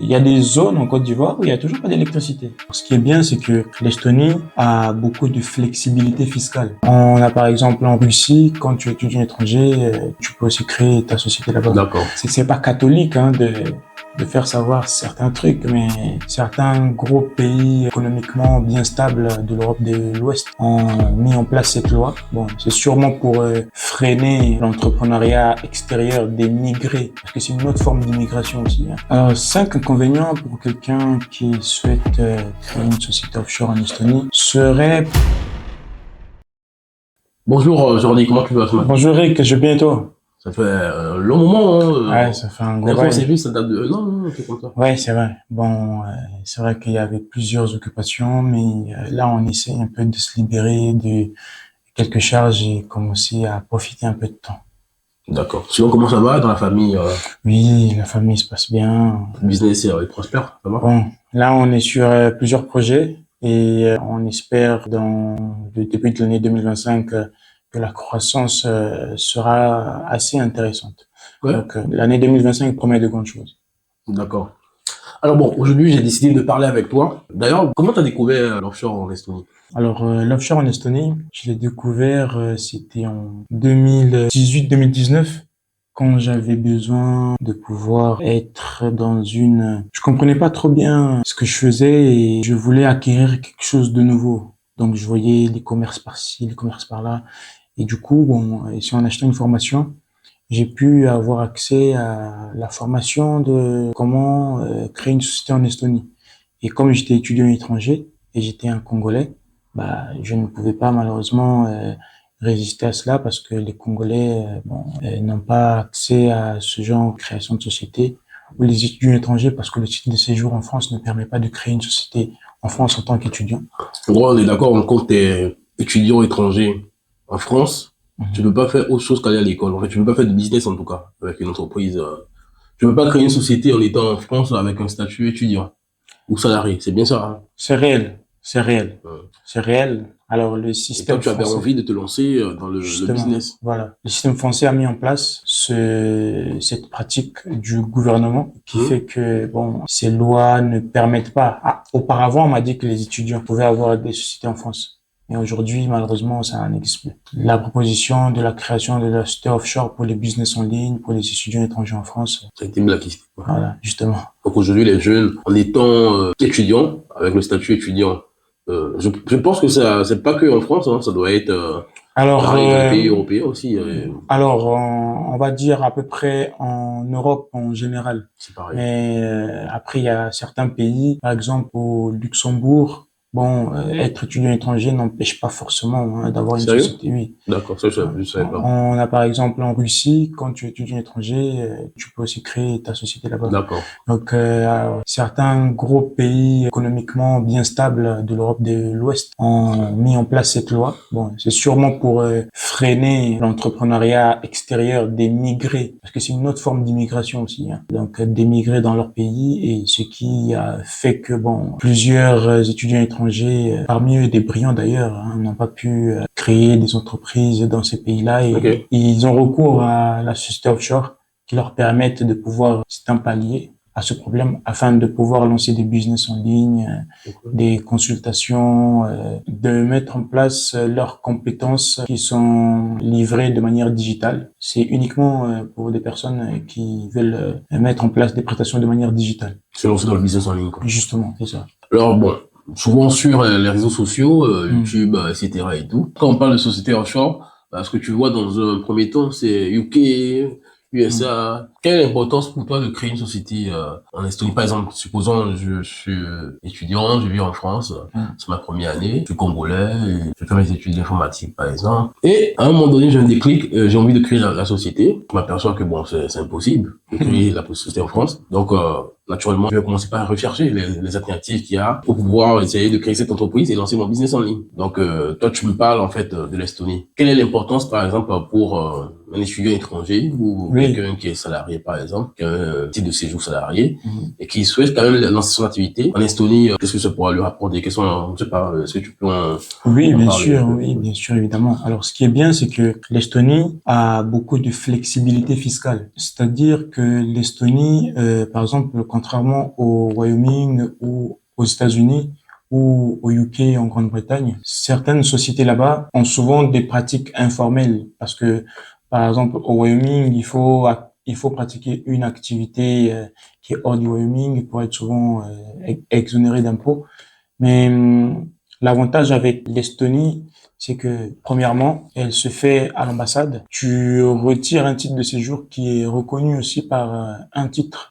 Il y a des zones en Côte d'Ivoire où il n'y a toujours pas d'électricité. Ce qui est bien, c'est que l'Estonie a beaucoup de flexibilité fiscale. On a par exemple en Russie, quand tu étudies à l'étranger, tu peux aussi créer ta société là-bas. D'accord. C'est pas catholique de faire savoir certains trucs, mais certains gros pays économiquement bien stables de l'Europe de l'Ouest ont mis en place cette loi. Bon, c'est sûrement pour freiner l'entrepreneuriat extérieur des migrés, parce que c'est une autre forme d'immigration aussi. Alors, 5 inconvénients pour quelqu'un qui souhaite créer une société offshore en Estonie serait... Bonjour Jordi, comment tu vas ce matin? Bonjour Rick, je vais bien et toi? Ça fait un long moment, hein. Ouais, ça fait un gros D'ailleurs, on s'est bail. vu, ça date de... Non, t'es content. Ouais, c'est vrai. Bon, c'est vrai qu'il y avait plusieurs occupations, mais là, on essaie un peu de se libérer de quelques charges et commencer à profiter un peu de temps. D'accord. Sinon, comment ça va dans la famille? Oui, la famille se passe bien. Le business est prospère, ça va? Bon, là, on est sur plusieurs projets et on espère dans le début de l'année 2025 que la croissance sera assez intéressante. Ouais. Donc, l'année 2025 promet de grandes choses. D'accord. Alors bon, aujourd'hui, j'ai décidé de parler avec toi. D'ailleurs, comment tu as découvert l'offshore en Estonie? Alors, l'offshore en Estonie, je l'ai découvert, c'était en 2018-2019, quand j'avais besoin de pouvoir être dans une... Je comprenais pas trop bien ce que je faisais et je voulais acquérir quelque chose de nouveau. Donc, je voyais les commerces par-ci, les commerces par-là. Et du coup, bon, et si on achetait une formation, j'ai pu avoir accès à la formation de comment créer une société en Estonie. Et comme j'étais étudiant étranger et j'étais un Congolais, bah, je ne pouvais pas malheureusement résister à cela parce que les Congolais n'ont pas accès à ce genre de création de société ou les étudiants étrangers parce que le titre de séjour en France ne permet pas de créer une société en France en tant qu'étudiant. En gros, on est d'accord, quand tu es étudiant étranger en France, tu peux pas faire autre chose qu'aller à l'école. En fait, tu peux pas faire de business en tout cas avec une entreprise. Tu peux pas créer une société en étant en France avec un statut étudiant ou salarié. C'est bien ça, hein? C'est réel, c'est réel, Ouais. c'est réel. Alors le Et toi, système tu avais français, envie de te lancer dans le justement, business. voilà, le système français a mis en place cette pratique du gouvernement qui fait que bon, ces lois ne permettent pas. Ah, auparavant, on m'a dit que les étudiants pouvaient avoir des sociétés en France. Mais aujourd'hui, malheureusement, ça n'existe plus. La proposition de la création de la société offshore pour les business en ligne, pour les étudiants étrangers en France, Ça a été blacklisté. voilà, justement. Donc aujourd'hui, les jeunes, en étant étudiants, avec le statut étudiant, je pense que ça, c'est pas que en France, hein, ça doit être Alors, pareil dans les pays européens aussi. alors, on va dire à peu près en Europe en général. C'est pareil. Mais après, il y a certains pays, par exemple au Luxembourg, bon, être étudiant étranger n'empêche pas forcément d'avoir une Sérieux? société, oui. D'accord, ça je savais pas. On a par exemple en Russie, quand tu es étudiant étranger, tu peux aussi créer ta société là-bas. D'accord. Donc, certains gros pays économiquement bien stables de l'Europe de l'Ouest ont mis en place cette loi. Bon, c'est sûrement pour freiner l'entrepreneuriat extérieur des migrés, parce que c'est une autre forme d'immigration aussi. Donc, d'émigrer dans leur pays, et ce qui a fait que bon, plusieurs étudiants étrangers, parmi eux des brillants d'ailleurs, n'ont pas pu créer des entreprises dans ces pays-là et ils ont recours à la société offshore qui leur permettent de pouvoir, c'est un palier à ce problème afin de pouvoir lancer des business en ligne, des consultations, de mettre en place leurs compétences qui sont livrées de manière digitale. C'est uniquement pour des personnes qui veulent mettre en place des prestations de manière digitale. Se lancer dans le business en ligne, quoi. Justement, c'est ça. Alors bon, souvent sur les réseaux sociaux, YouTube, etc. et tout, quand on parle de société offshore, ce que tu vois dans un premier temps, c'est UK, USA. Quelle est l'importance pour toi de créer une société en Estonie? Par exemple, supposons je suis étudiant, je vis en France, c'est ma première année, je suis congolais, et je fais mes études d'informatique par exemple. Et à un moment donné, j'ai un déclic, j'ai envie de créer la société. Je m'aperçois que bon, c'est impossible de créer la société en France. Donc naturellement, je vais commencer par rechercher les alternatives qu'il y a pour pouvoir essayer de créer cette entreprise et lancer mon business en ligne. Donc toi, tu me parles en fait de l'Estonie. Quelle est l'importance par exemple pour un étudiant étranger ou Oui. quelqu'un qui est salarié, par exemple, qui a un titre de séjour salarié et qui souhaite quand même lancer son activité en Estonie, qu'est-ce que ça pourra lui apporter? Quels sont, je sais pas, est-ce que tu peux Oui, en bien parler un sûr, peu? oui, bien sûr, évidemment. Alors, ce qui est bien, c'est que l'Estonie a beaucoup de flexibilité fiscale. C'est-à-dire que l'Estonie, par exemple, contrairement au Wyoming ou aux États-Unis ou au UK en Grande-Bretagne, certaines sociétés là-bas ont souvent des pratiques informelles parce que, par exemple, au Wyoming, il faut pratiquer une activité qui est hors du Wyoming pour être souvent exonéré d'impôts. Mais l'avantage avec l'Estonie, c'est que premièrement, elle se fait à l'ambassade. Tu retires un titre de séjour qui est reconnu aussi par un titre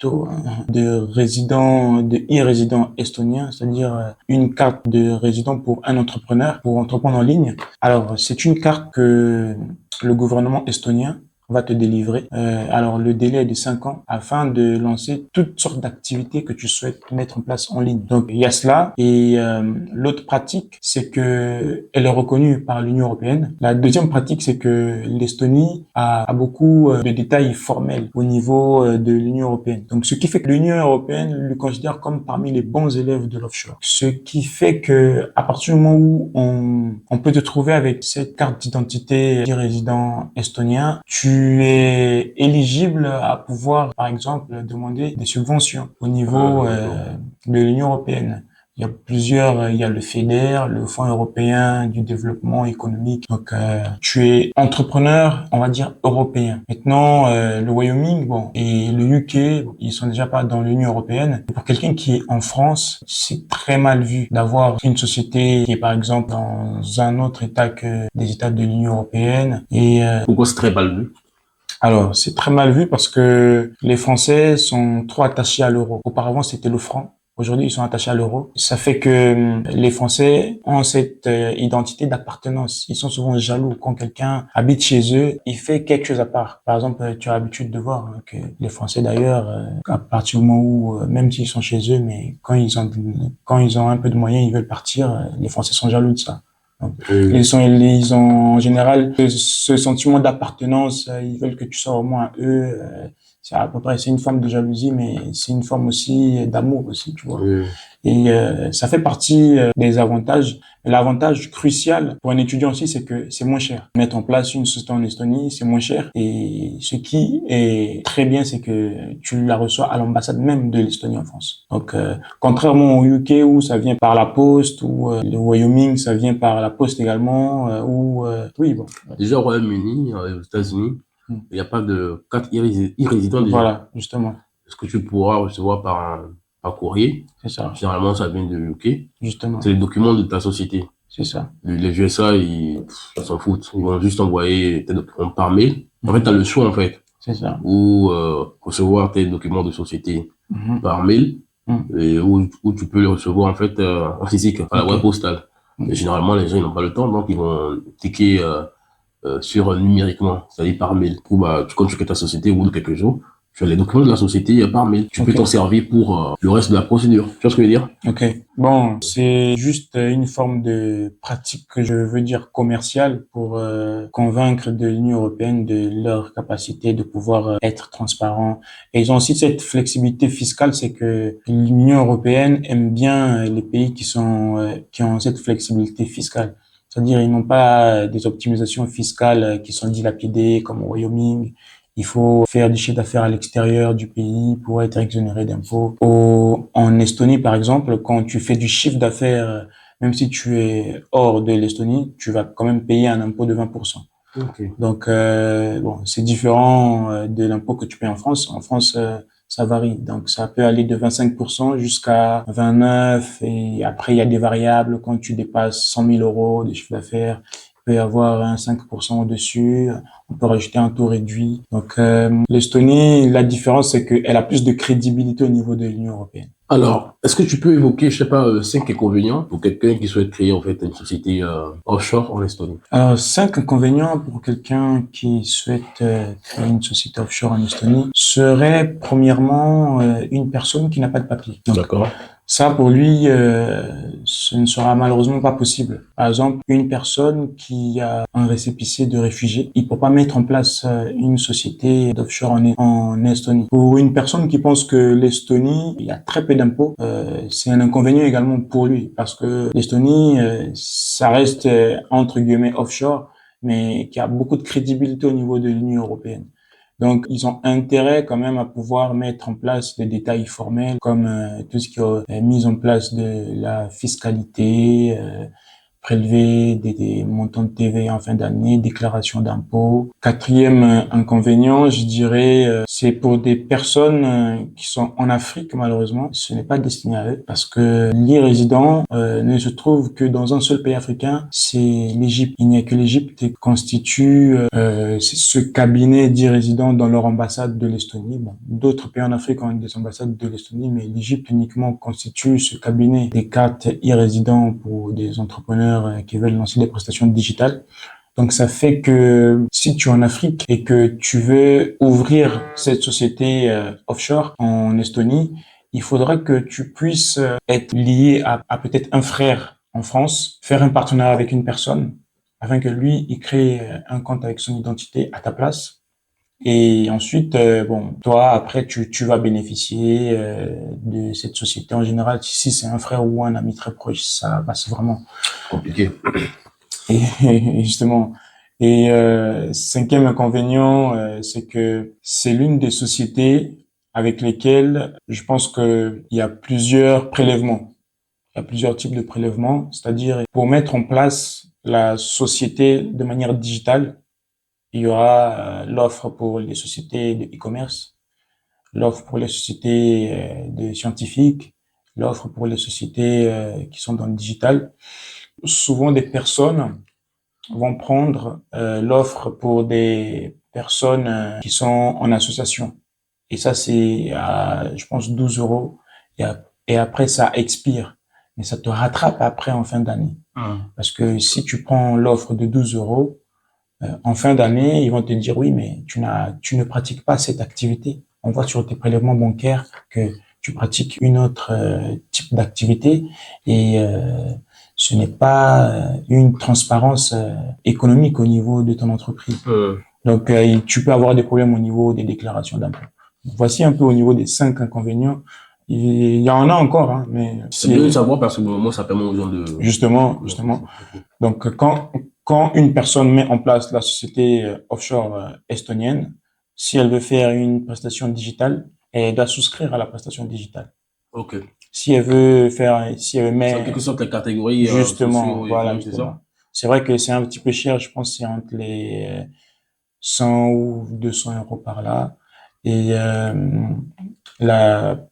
de résident, de e-résident estonien, c'est-à-dire une carte de résident pour un entrepreneur, pour entreprendre en ligne. Alors, c'est une carte que le gouvernement estonien va te délivrer. Alors, le délai est de 5 ans afin de lancer toutes sortes d'activités que tu souhaites mettre en place en ligne. Donc, il y a cela. Et l'autre pratique, c'est que elle est reconnue par l'Union européenne. La deuxième pratique, c'est que l'Estonie a beaucoup de détails formels au niveau de l'Union européenne. Donc, ce qui fait que l'Union européenne le considère comme parmi les bons élèves de l'offshore. Ce qui fait que à partir du moment où on peut te trouver avec cette carte d'identité de résident estonien, tu es éligible à pouvoir, par exemple, demander des subventions au niveau D'accord. de l'Union européenne. Il y a le FEDER, le Fonds européen du développement économique. Donc, tu es entrepreneur, on va dire européen. Maintenant, le Wyoming, bon, et le UK, ils sont déjà pas dans l'Union européenne. Pour quelqu'un qui est en France, c'est très mal vu d'avoir une société qui est, par exemple, dans un autre État que des États de l'Union européenne. Et Pourquoi c'est très mal vu? alors, c'est très mal vu parce que les Français sont trop attachés à l'euro. Auparavant, c'était le franc. Aujourd'hui, ils sont attachés à l'euro. Ça fait que les Français ont cette identité d'appartenance. Ils sont souvent jaloux quand quelqu'un habite chez eux, il fait quelque chose à part. Par exemple, tu as l'habitude de voir que les Français d'ailleurs, à partir du moment où, même s'ils sont chez eux, mais quand ils ont un peu de moyens, ils veulent partir, les Français sont jaloux de ça. Donc, Oui. ils ont en général ce sentiment d'appartenance. Ils veulent que tu sois au moins à eux. C'est à peu près, c'est une forme de jalousie, mais c'est une forme aussi d'amour aussi, tu vois. Oui. Et ça fait partie des avantages. L'avantage crucial pour un étudiant aussi, c'est que c'est moins cher. Mettre en place une société en Estonie, c'est moins cher. Et ce qui est très bien, c'est que tu la reçois à l'ambassade même de l'Estonie en France. Donc, contrairement au UK où ça vient par la poste, ou le Wyoming, ça vient par la poste également, oui, bon. Déjà, au Royaume-Uni, aux États-Unis, Hmm. il n'y a pas de carte e-résident déjà. Voilà, justement. Ce que tu pourras recevoir par courrier, C'est ça, généralement, ça vient de UK. justement. C'est les documents de ta société. C'est ça. Les USA, ils s'en foutent. Ils vont juste envoyer tes documents par mail. En fait, tu as le choix, en fait, C'est ça. ou recevoir tes documents de société Mhm. par mail, Mhm. et où tu peux les recevoir, en fait, en physique, à la Ok. boîte postale. Et généralement, les gens, ils n'ont pas le temps, donc ils vont ticker sur numériquement, c'est-à-dire par mail. Du coup, bah, quand tu crées ta société au bout de quelques jours, tu as les documents de la société par mail. Tu peux Ok. t'en servir pour le reste de la procédure. Tu vois ce que je veux dire? Ok. Bon, c'est juste une forme de pratique que je veux dire commerciale pour convaincre de l'Union européenne de leur capacité de pouvoir être transparent. Et ils ont aussi cette flexibilité fiscale, c'est que l'Union européenne aime bien les pays qui ont cette flexibilité fiscale. C'est-à-dire, ils n'ont pas des optimisations fiscales qui sont dilapidées comme au Wyoming. Il faut faire du chiffre d'affaires à l'extérieur du pays pour être exonéré d'impôts. En Estonie, par exemple, quand tu fais du chiffre d'affaires, même si tu es hors de l'Estonie, tu vas quand même payer un impôt de 20%. Ok. Donc, bon, c'est différent de l'impôt que tu payes en France. En France, ça varie. Donc, ça peut aller de 25% jusqu'à 29. Et après, il y a des variables. Quand tu dépasses 100 000 euros de chiffre d'affaires, il peut y avoir un 5% au-dessus. On peut rajouter un taux réduit. Donc, l'Estonie, la différence, c'est qu'elle a plus de crédibilité au niveau de l'Union européenne. Alors, est-ce que tu peux évoquer, je sais pas, 5 inconvénients pour quelqu'un qui souhaite créer, en fait, une société offshore en Estonie? Alors, 5 inconvénients pour quelqu'un qui souhaite créer une société offshore en Estonie serait premièrement une personne qui n'a pas de papier. Donc, D'accord. Ça, pour lui, ce ne sera malheureusement pas possible. Par exemple, une personne qui a un récépissé de réfugié, il peut pas mettre en place une société d'offshore en Estonie. Pour une personne qui pense que l'Estonie, il y a très peu d'impôts, c'est un inconvénient également pour lui, parce que l'Estonie, ça reste entre guillemets offshore, mais qui a beaucoup de crédibilité au niveau de l'Union européenne. Donc, ils ont intérêt quand même à pouvoir mettre en place des détails formels comme tout ce qui est mise en place de la fiscalité, prélever des montants de TVA en fin d'année, déclaration d'impôts. Quatrième inconvénient, je dirais, c'est pour des personnes qui sont en Afrique, malheureusement, ce n'est pas destiné à eux parce que l'e-résident ne se trouve que dans un seul pays africain, c'est l'Égypte. Il n'y a que l'Égypte qui constitue ce cabinet d'e-résidents dans leur ambassade de l'Estonie. Bon, d'autres pays en Afrique ont des ambassades de l'Estonie, mais l'Égypte uniquement constitue ce cabinet des cartes e-résidents pour des entrepreneurs qui veulent lancer des prestations digitales. Donc, ça fait que si tu es en Afrique et que tu veux ouvrir cette société offshore en Estonie, il faudra que tu puisses être lié à peut-être un frère en France, faire un partenariat avec une personne afin que lui, il crée un compte avec son identité à ta place. Et ensuite, bon, toi, après, tu vas bénéficier de cette société. En général, si c'est un frère ou un ami très proche, ça passe vraiment. Compliqué. Et justement, et cinquième inconvénient, c'est que c'est l'une des sociétés avec lesquelles je pense que il y a plusieurs prélèvements. Il y a plusieurs types de prélèvements, c'est-à-dire pour mettre en place la société de manière digitale, il y aura l'offre pour les sociétés de e-commerce, l'offre pour les sociétés de scientifiques, l'offre pour les sociétés qui sont dans le digital. Souvent, des personnes vont prendre l'offre pour des personnes qui sont en association. Et ça, c'est à, je pense, 12 euros. Et après, ça expire. Mais ça te rattrape après en fin d'année. Parce que si tu prends l'offre de 12 euros, en fin d'année, ils vont te dire, oui, mais tu ne pratiques pas cette activité. On voit sur tes prélèvements bancaires que tu pratiques une autre type d'activité et ce n'est pas une transparence économique au niveau de ton entreprise. Donc, tu peux avoir des problèmes au niveau des déclarations d'impôts. Voici un peu au niveau des 5 inconvénients. Il y en a encore, hein, mais c'est bien de savoir parce que moi, ça permet aux gens de... Justement. Donc, quand une personne met en place la société offshore estonienne, si elle veut faire une prestation digitale, elle doit souscrire à la prestation digitale. Ok. Si elle met... C'est en quelque sorte les catégories justement, voilà, c'est ça? C'est vrai que c'est un petit peu cher, je pense que c'est entre les 100 ou 200 euros par là. Et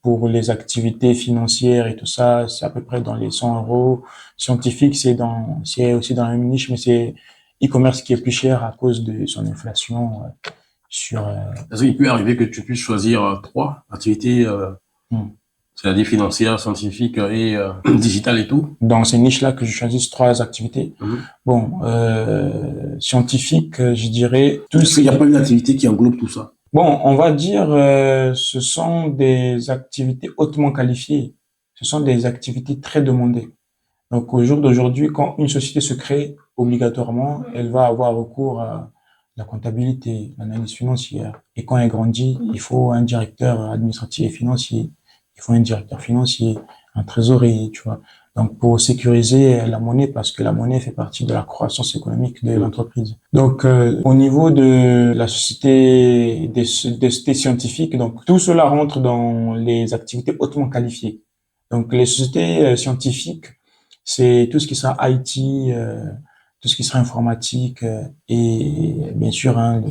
pour les activités financières et tout ça, c'est à peu près dans les 100 euros. Scientifique, c'est aussi dans la même niche, mais c'est e-commerce qui est plus cher à cause de son inflation sur. Parce qu'il peut arriver que tu puisses choisir 3 activités, c'est-à-dire financières, scientifiques et digitales et tout. Dans ces niches-là que je choisis 3 activités. Bon, scientifique, je dirais. Est-ce qu'il n'y a pas une activité qui englobe tout ça? Bon, on va dire, ce sont des activités hautement qualifiées. Ce sont des activités très demandées. Donc, au jour d'aujourd'hui, quand une société se crée, obligatoirement, elle va avoir recours à la comptabilité, l'analyse financière. Et quand elle grandit, il faut un directeur administratif et financier. Il faut un directeur financier, un trésorier, tu vois. Donc, pour sécuriser la monnaie, parce que la monnaie fait partie de la croissance économique de l'entreprise. Donc, au niveau de la société, des sociétés scientifiques, donc, tout cela rentre dans les activités hautement qualifiées. Donc, les sociétés scientifiques, c'est tout ce qui sera IT, tout ce qui sera informatique, et bien sûr, hein,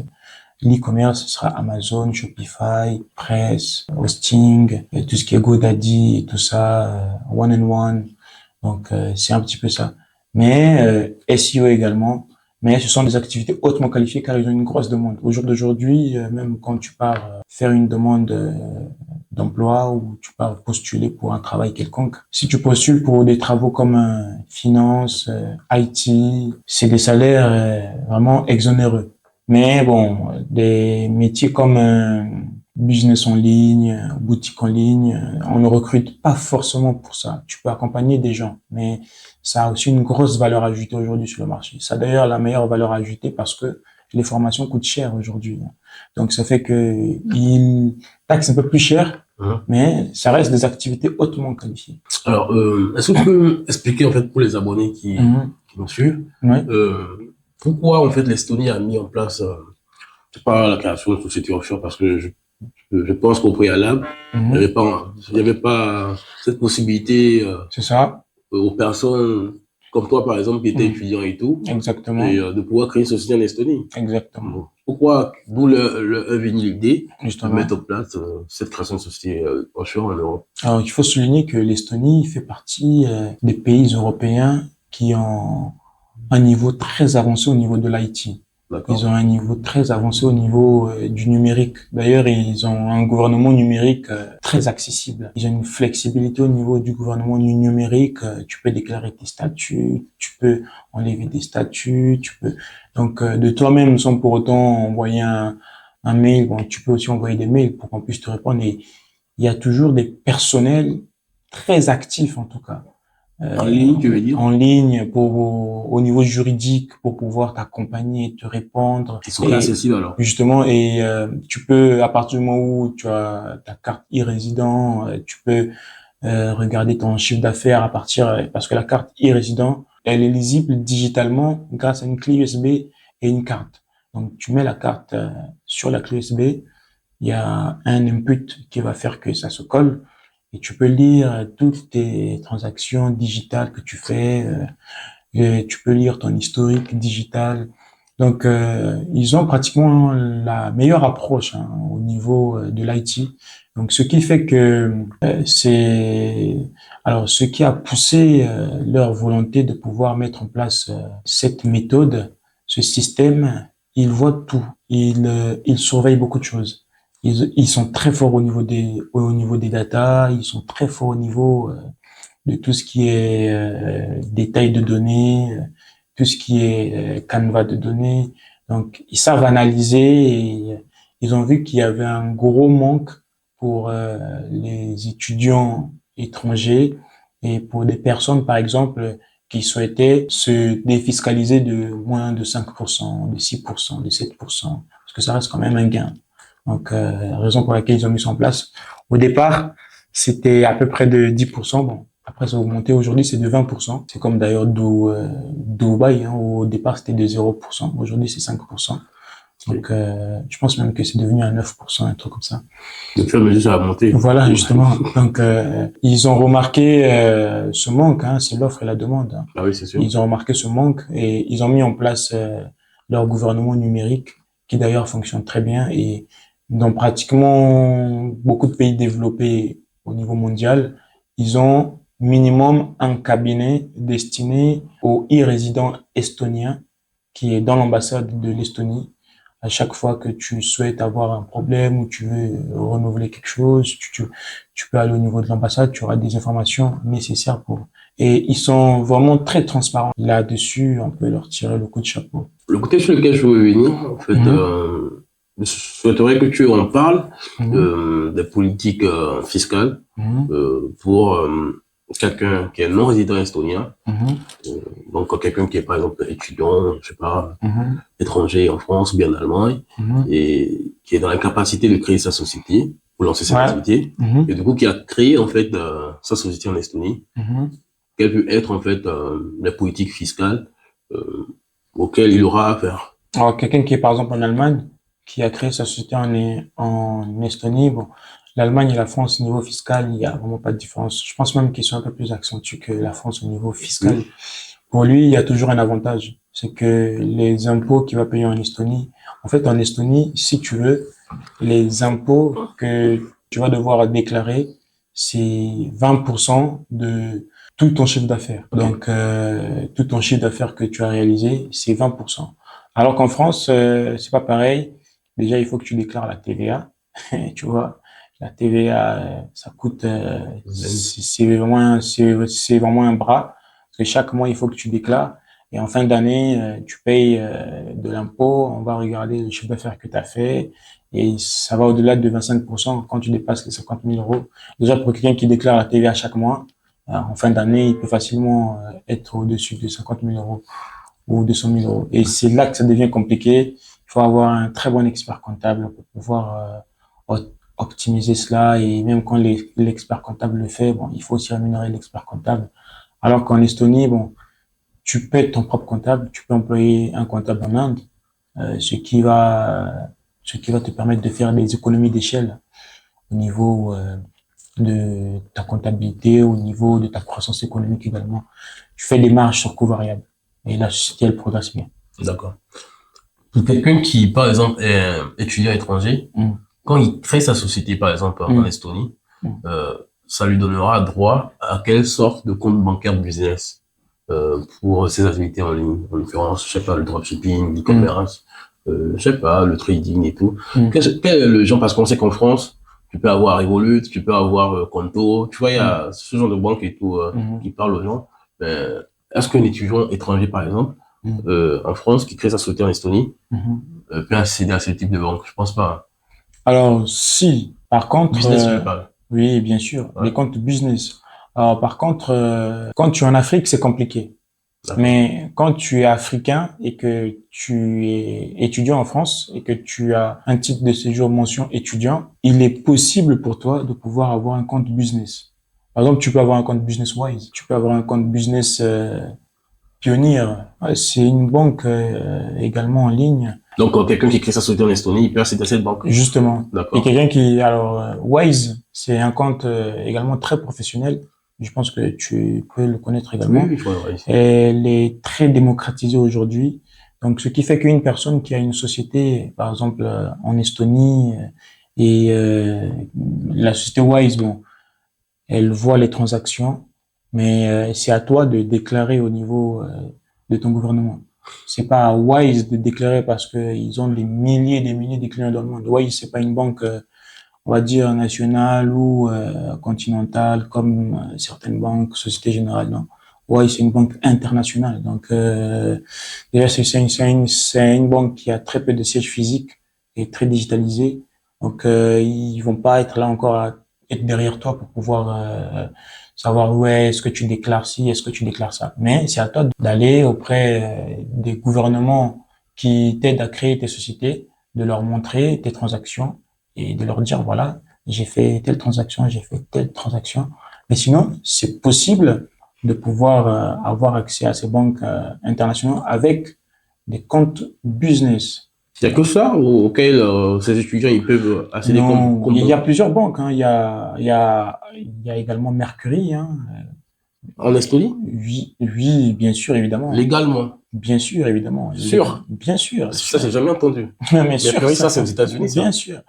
l'e-commerce, ce sera Amazon, Shopify, Press, Hosting, et tout ce qui est GoDaddy et tout ça, One and One. Donc, c'est un petit peu ça. Mais SEO également. Mais ce sont des activités hautement qualifiées car ils ont une grosse demande. Au jour d'aujourd'hui, même quand tu pars faire une demande d'emploi ou tu pars postuler pour un travail quelconque, si tu postules pour des travaux comme finance, IT, c'est des salaires vraiment exonéreux. Mais bon, des métiers comme business en ligne, boutique en ligne. On ne recrute pas forcément pour ça. Tu peux accompagner des gens, mais ça a aussi une grosse valeur ajoutée aujourd'hui sur le marché. Ça a d'ailleurs la meilleure valeur ajoutée parce que les formations coûtent cher aujourd'hui. Donc, ça fait que ils taxent un peu plus cher, Hein. mais ça reste des activités hautement qualifiées. Alors, est-ce que tu peux expliquer en fait pour les abonnés Mhm. qui nous suivent, Ouais. pourquoi en fait l'Estonie a mis en place, c'est pas la création de société offshore parce que je pense qu'au préalable, Mhm. il y avait pas cette possibilité C'est ça. aux personnes comme toi par exemple qui étaient Mhm. étudiants et tout, et Exactement. de pouvoir créer une société en Estonie. Exactement. Donc, pourquoi, d'où est venue l'idée de mettre Justement. en place cette création de société offshore en Europe? Alors, il faut souligner que l'Estonie fait partie des pays européens qui ont un niveau très avancé au niveau de l'IT. Ils ont D'accord? un niveau très avancé au niveau du numérique. D'ailleurs, ils ont un gouvernement numérique très accessible. Ils ont une flexibilité au niveau du gouvernement numérique. Tu peux déclarer tes statuts, tu peux enlever des statuts, tu peux. Donc, de toi-même, sans pour autant envoyer un mail, bon, tu peux aussi envoyer des mails pour qu'on puisse te répondre. Et il y a toujours des personnels très actifs, en tout cas En ligne, tu veux dire? en ligne pour au niveau juridique pour pouvoir t'accompagner, te répondre Ils sont et accessibles alors. justement tu peux à partir du moment où tu as ta carte e-résident, tu peux regarder ton chiffre d'affaires à partir parce que la carte e-résident elle est lisible digitalement grâce à une clé USB et une carte. Donc tu mets la carte sur la clé USB, il y a un input qui va faire que ça se colle et tu peux lire toutes tes transactions digitales que tu fais, et tu peux lire ton historique digital. Donc, ils ont pratiquement la meilleure approche hein, au niveau de l'IT. Donc, ce qui fait que alors, ce qui a poussé leur volonté de pouvoir mettre en place cette méthode, ce système, ils voient tout. Ils surveillent beaucoup de choses. Ils sont très forts au niveau des data. Ils sont très forts au niveau de tout ce qui est détail de données, tout ce qui est canevas de données. Donc, ils savent analyser et ils ont vu qu'il y avait un gros manque pour les étudiants étrangers et pour des personnes, par exemple, qui souhaitaient se défiscaliser de moins de 5%, de 6%, de 7%, parce que ça reste quand même un gain. Donc, raison pour laquelle ils ont mis ça en place. Au départ, c'était à peu près de 10%. Bon, après, ça a augmenté. Aujourd'hui, c'est de 20%. C'est comme d'ailleurs Dubaï. Hein. Au départ, c'était de 0%. Aujourd'hui, c'est 5%. Okay. Donc, je pense même que c'est devenu à 9%, un truc comme ça. Le fur et à mesure, ça a monté. Voilà, justement. Donc, ils ont remarqué ce manque. Hein, c'est l'offre et la demande. Hein. Ah oui, c'est sûr. Ils ont remarqué ce manque et ils ont mis en place leur gouvernement numérique, qui d'ailleurs fonctionne très bien. Et dans pratiquement beaucoup de pays développés au niveau mondial, ils ont minimum un cabinet destiné aux e-résidents estoniens qui est dans l'ambassade de l'Estonie. À chaque fois que tu souhaites avoir un problème ou tu veux renouveler quelque chose, tu peux aller au niveau de l'ambassade, tu auras des informations nécessaires pour. Et ils sont vraiment très transparents. Là-dessus, on peut leur tirer le coup de chapeau. Le côté sur lequel je veux venir, en fait, je souhaiterais que tu en parles des politiques fiscales pour quelqu'un qui est non résident estonien, donc quelqu'un qui est par exemple étudiant, je sais pas, étranger en France ou bien en Allemagne, et qui est dans la capacité de créer sa société pour lancer ses activités, et du coup qui a créé en fait sa société en Estonie. Quelles peuvent être en fait les politiques fiscales auxquelles il aura affaire? Alors, quelqu'un qui est par exemple en Allemagne, qui a créé sa société en Estonie, bon, l'Allemagne et la France au niveau fiscal, il y a vraiment pas de différence. Je pense même qu'ils sont un peu plus accentués que la France au niveau fiscal. Pour lui, il y a toujours un avantage. C'est que les impôts qu'il va payer en Estonie, en fait, en Estonie, si tu veux, les impôts que tu vas devoir déclarer, c'est 20% de tout ton chiffre d'affaires. Donc, tout ton chiffre d'affaires que tu as réalisé, c'est 20%. Alors qu'en France, c'est pas pareil. Déjà, il faut que tu déclares la TVA. Tu vois, la TVA, ça coûte, c'est vraiment un bras. Parce que chaque mois, il faut que tu déclares. Et en fin d'année, tu payes de l'impôt, on va regarder le chiffre d'affaires que tu as fait, et ça va au-delà de 25% quand tu dépasses les 50 000 euros. Déjà, pour quelqu'un qui déclare la TVA chaque mois, en fin d'année, il peut facilement être au-dessus de 50 000 euros ou 200 000 euros. Et c'est là que ça devient compliqué. Il faut avoir un très bon expert comptable pour pouvoir optimiser cela. Et même quand l'expert comptable le fait, bon, il faut aussi rémunérer l'expert comptable. Alors qu'en Estonie, bon, tu peux être ton propre comptable, tu peux employer un comptable en Inde, euh, ce qui va, ce qui va te permettre de faire des économies d'échelle au niveau de ta comptabilité, au niveau de ta croissance économique également. Tu fais des marges sur coût variable. Et la société, elle progresse bien. D'accord. Pour quelqu'un qui, par exemple, est étudiant étranger, Mm. quand il crée sa société, par exemple, en Mm. Estonie, Mm. ça lui donnera droit à quelle sorte de compte bancaire business pour ses activités en ligne, en l'occurrence, je sais pas, le dropshipping, l'e-commerce, je sais pas, le trading et tout. Mm. Quel est le genre, parce qu'on sait qu'en France, tu peux avoir Revolut, tu peux avoir Conto, tu vois, il y a ce genre de banque et tout Mm. qui parle aux gens. Mais est-ce qu'un étudiant étranger, par exemple, Mm. en France, qui crée sa société en Estonie, Mm. peut accéder à ce type de banque? Je pense pas. Alors, si, par contre, Business, je parle. oui, bien sûr, Ouais, les comptes business. Alors, par contre, quand tu es en Afrique, c'est compliqué. d'accord. Mais quand tu es africain et que tu es étudiant en France et que tu as un titre de séjour mention étudiant, il est possible pour toi de pouvoir avoir un compte business. Par exemple, tu peux avoir un compte business wise, tu peux avoir un compte business pionnier. Ouais, c'est une banque également en ligne, Donc, quelqu'un qui crée sa société en Estonie, il peut accéder à cette banque. justement. Et D'accord. quelqu'un qui, alors, Wise, c'est un compte également très professionnel. Je pense que tu peux le connaître Oui, également. oui, je vois, ici. Elle est très démocratisée aujourd'hui. Donc, ce qui fait qu'une personne qui a une société, par exemple, en Estonie, et la société Wise, bon, elle voit les transactions, mais c'est à toi de déclarer au niveau de ton gouvernement. C'est pas à Wise de déclarer parce que ils ont des milliers et des milliers de clients dans le monde. Wise, c'est pas une banque, on va dire, nationale ou continentale comme certaines banques, Société Générale, non. Wise, c'est une banque internationale. Donc, déjà, c'est une banque qui a très peu de sièges physiques et très digitalisée. Donc, ils vont pas être là encore à être derrière toi pour pouvoir savoir ouais, est-ce que tu déclares ci, est-ce que tu déclares ça. Mais c'est à toi d'aller auprès des gouvernements qui t'aident à créer tes sociétés, de leur montrer tes transactions et de leur dire voilà, j'ai fait telle transaction, j'ai fait telle transaction. Mais sinon, c'est possible de pouvoir avoir accès à ces banques internationales avec des comptes business. Il y a que ça auquel ces étudiants ils peuvent accéder comme, Non, comme il y a banque plusieurs banques. Hein. Il y a également Mercury. Hein. en Estonie? Oui, oui, bien sûr, évidemment. Légalement. Bien sûr, évidemment. Sûr. Bien sûr, Ça, sûr. j'ai jamais entendu. Mais sûr, Mercury, ça, c'est aux ça, États-Unis, bien ça. sûr.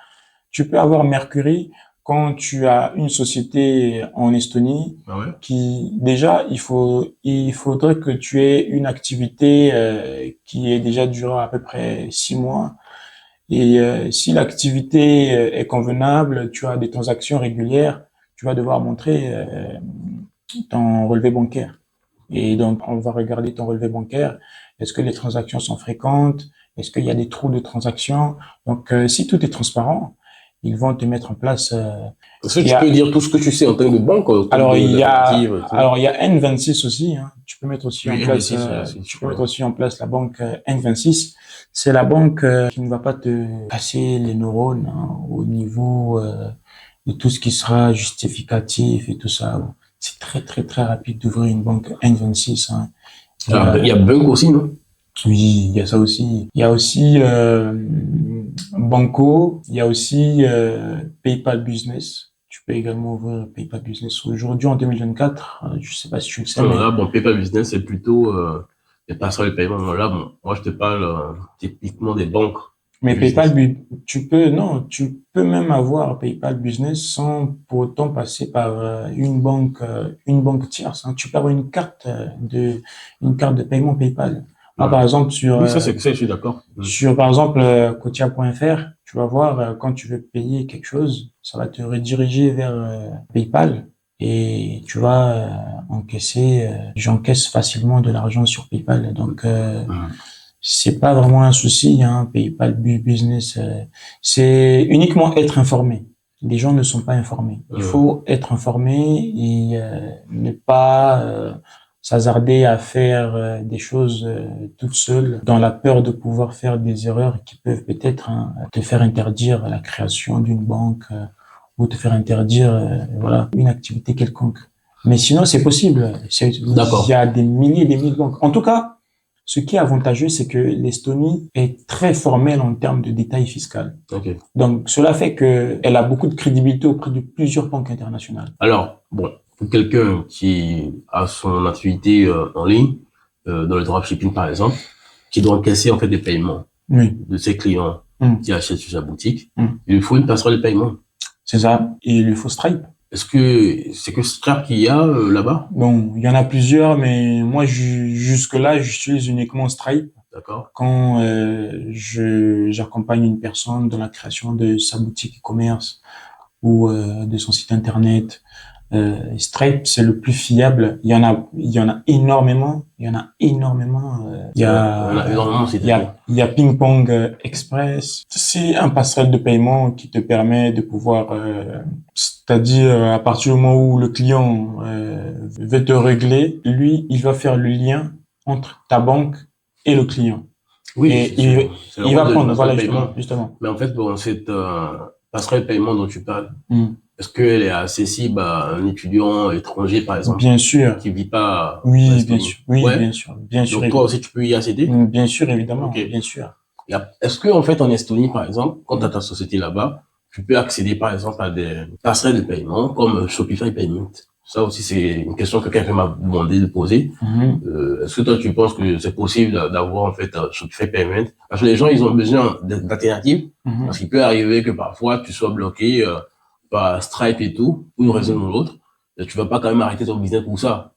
Tu peux avoir Mercury quand tu as une société en Estonie Ah ouais? qui, déjà, il faudrait que tu aies une activité qui est déjà durant à peu près 6 mois. Et si l'activité est convenable, tu as des transactions régulières, tu vas devoir montrer ton relevé bancaire. Et donc, on va regarder ton relevé bancaire. Est-ce que les transactions sont fréquentes? Est-ce qu'il y a des trous de transactions? Donc, si tout est transparent, ils vont te mettre en place. Est-ce que Il y tu peux a, dire tout ce que tu sais en termes de banque, en termes d'alternatives et tout? alors il y a N26 aussi. Hein. Tu peux mettre aussi en Oui, place, NV6, aussi, je tu peux mettre crois. aussi en place la banque N26. C'est la banque qui ne va pas te casser les neurones hein, au niveau de tout ce qui sera justificatif et tout ça. C'est très très très rapide d'ouvrir une banque N26. Hein. Il y Ah, il y a, a Bunk aussi, non? oui, il y a ça aussi. Il y a aussi Banco, il y a aussi PayPal Business. Tu peux également ouvrir PayPal Business. Aujourd'hui, en 2024, je sais pas si tu le sais, Alors mais là, bon, PayPal Business, c'est plutôt les passerelles de paiement. Là, bon, moi, je te parle typiquement des banques de PayPal, business. tu peux, non, tu peux même avoir PayPal Business sans pour autant passer par une banque tierce. Hein. Tu peux avoir une carte de paiement PayPal. Moi, Ouais. par exemple, Oui, ça, je suis d'accord. sur, par exemple, Kotia.fr, tu vas voir, quand tu veux payer quelque chose, ça va te rediriger vers PayPal et tu vas encaisser. J'encaisse facilement de l'argent sur PayPal. Donc, Mhm. c'est pas vraiment un souci, hein, PayPal Business. C'est uniquement être informé. Les gens ne sont pas informés. Il faut être informé et ne pas s'hasarder à faire des choses toute seule dans la peur de pouvoir faire des erreurs qui peuvent peut-être te faire interdire la création d'une banque ou te faire interdire voilà une activité quelconque. Mais sinon, c'est possible. Il y D'accord. a des milliers et des milliers de banques. En tout cas, ce qui est avantageux, c'est que l'Estonie est très formelle en termes de détails fiscaux. Ok. Donc, cela fait qu'elle a beaucoup de crédibilité auprès de plusieurs banques internationales. Alors, bon, pour quelqu'un qui a son activité en ligne, dans le dropshipping par exemple, qui doit encaisser en fait des paiements Oui. de ses clients qui achètent sur sa boutique, Mm. il lui faut une passerelle de paiement. C'est ça. Et il lui faut Stripe. Est-ce que c'est que Stripe qu'il y a là-bas? Bon, il y en a plusieurs, mais moi, jusque-là, j'utilise uniquement Stripe D'accord. quand j'accompagne une personne dans la création de sa boutique e-commerce ou de son site internet. Stripe, c'est le plus fiable. Il y en a énormément. Il y en a énormément. Il y en a énormément, c'est-à-dire. Il y a Ping Pong Express. C'est un passerelle de paiement qui te permet de pouvoir, c'est-à-dire à partir du moment où le client veut te régler, lui, il va faire le lien entre ta banque et le client. Oui, Et c'est sûr. C'est le il va rôle de prendre, voilà, passerelle de paiement. justement. Mais en fait, bon, cette passerelle de paiement dont tu parles, Mm. est-ce qu'elle est accessible à un étudiant étranger, par exemple, Bien sûr. qui vit pas en Oui, bien Estonie? sûr. Oui, Ouais. bien sûr. Bien sûr. Donc toi aussi, tu peux y accéder? Bien sûr, évidemment. Ok. Bien sûr. Est-ce que en fait en Estonie, par exemple, quand tu as ta société là-bas, tu peux accéder par exemple à des passerelles de paiement comme Shopify Payment? Ça aussi, c'est une question que quelqu'un m'a demandé de poser. Est-ce que toi, tu penses que c'est possible d'avoir en fait un Shopify Payment? Parce que les gens, ils ont besoin d'alternatives. Parce qu'il peut arriver que parfois, tu sois bloqué par Stripe et tout, pour une raison ou l'autre. Et tu vas pas quand même arrêter ton business pour ça.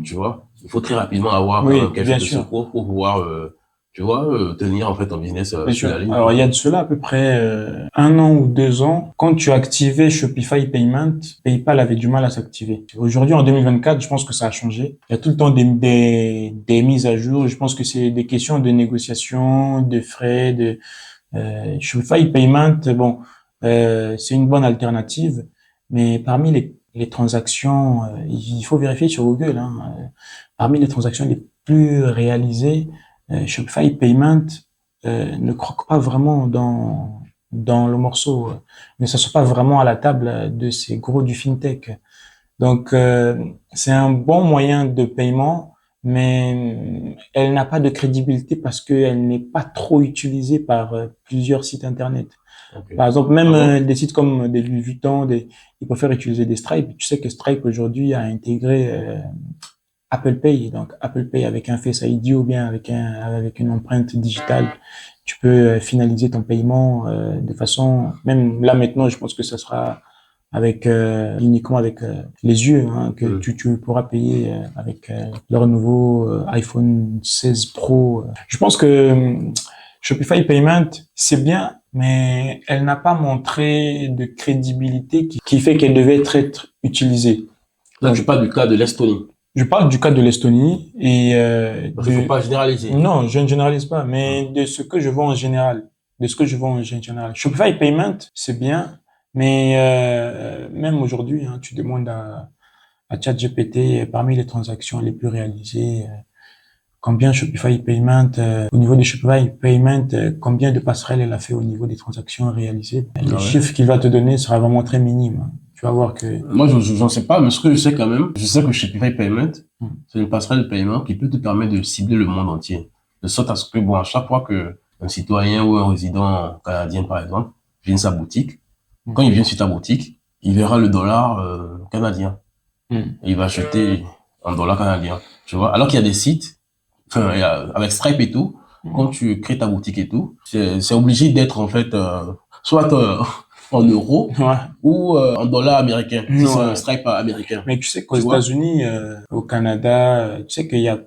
Tu vois? Il faut très rapidement avoir quand même quelque chose de secours pour pouvoir tu vois, tenir en fait ton business sur la ligne. Alors, il y a de cela à peu près 1 an ou 2 ans. Quand tu activais Shopify Payment, PayPal avait du mal à s'activer. Aujourd'hui, en 2024, je pense que ça a changé. Il y a tout le temps des mises à jour. Je pense que c'est des questions de négociation, de frais, Shopify Payment. Bon, c'est une bonne alternative, mais parmi les transactions, il faut vérifier sur Google, hein, parmi les transactions les plus réalisées, Shopify Payment ne croque pas vraiment dans le morceau, ne s'assoit pas vraiment à la table de ces gros du fintech. Donc c'est un bon moyen de paiement, mais elle n'a pas de crédibilité parce qu'elle n'est pas trop utilisée par plusieurs sites internet. Okay. Par exemple, même des sites comme des Louis Vuitton, ils préfèrent utiliser des Stripe. Tu sais que Stripe aujourd'hui a intégré Apple Pay, donc Apple Pay avec un Face ID ou bien avec une empreinte digitale, tu peux finaliser ton paiement de façon, même là maintenant, je pense que ça sera avec uniquement avec les yeux, hein, que tu pourras payer avec leur nouveau iPhone 16 Pro. Je pense que Shopify Payment, c'est bien, mais elle n'a pas montré de crédibilité qui fait qu'elle devait être utilisée. Là, tu parles du cas de l'Estonie. Je parle du cas de l'Estonie et parce qu'il faut pas généraliser. Non, je ne généralise pas, mais de ce que je vois en général, Shopify Payment, c'est bien, mais même aujourd'hui, hein, tu demandes à ChatGPT parmi les transactions les plus réalisées, combien Shopify Payment, au niveau de Shopify Payment, combien de passerelles elle a fait au niveau des transactions réalisées. Le chiffre qu'il va te donner sera vraiment très minime. Tu vas voir que... Moi, j'en sais pas, mais ce que je sais quand même, je sais que Shopify Payment, c'est une passerelle de paiement qui peut te permettre de cibler le monde entier. De sorte à ce que, bon, à chaque fois que un citoyen ou un résident canadien, par exemple, vient sa boutique, quand il vient sur ta boutique, il verra le dollar canadien. Et il va acheter en dollars canadiens. Tu vois? Alors qu'il y a des sites, enfin, avec Stripe et tout, quand tu crées ta boutique et tout, c'est obligé d'être, en fait, soit, en euros ou en dollars américains, si c'est un Stripe américain. Mais tu sais qu'aux États-Unis, au Canada, tu sais qu'il y a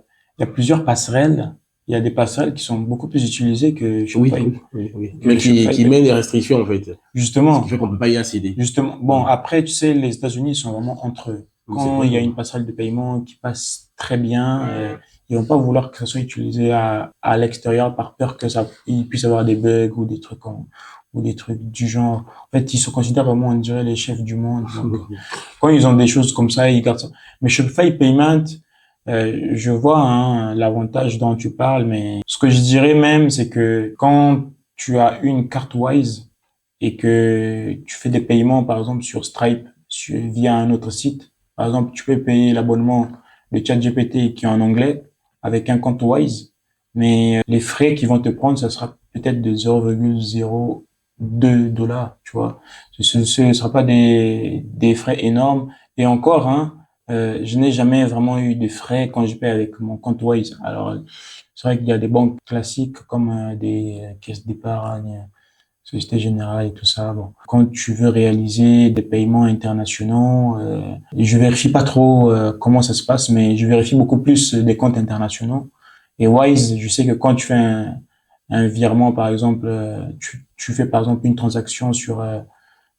plusieurs passerelles. Il y a des passerelles qui sont beaucoup plus utilisées que Shopify. Oui. Mais qui met des restrictions, en fait. Justement. Ce qui fait qu'on peut pas y accéder. Justement. Bon, après, tu sais, les États-Unis, ils sont vraiment entre eux. quand il y a une passerelle de paiement qui passe très bien, ils vont pas vouloir que ça soit utilisé à l'extérieur par peur que il puisse avoir des bugs ou des trucs ou des trucs du genre. En fait, ils se considèrent vraiment, on dirait, les chefs du monde. Donc, quand ils ont des choses comme ça, ils gardent ça. Mais Shopify Payment, je vois hein, l'avantage dont tu parles, mais ce que je dirais même, c'est que quand tu as une carte Wise et que tu fais des paiements, par exemple, sur Stripe, via un autre site, par exemple, tu peux payer l'abonnement de ChatGPT qui est en anglais avec un compte Wise, mais les frais qu'ils vont te prendre, ça sera peut-être de 0,02 $, tu vois. Ce sera pas des frais énormes. Et encore, hein, je n'ai jamais vraiment eu de frais quand je paye avec mon compte Wise. Alors, c'est vrai qu'il y a des banques classiques comme des caisses d'épargne, Société Générale et tout ça. Bon, quand tu veux réaliser des paiements internationaux, je vérifie pas trop comment ça se passe, mais je vérifie beaucoup plus des comptes internationaux. Et Wise, je sais que quand tu fais un virement, par exemple, tu fais par exemple une transaction sur,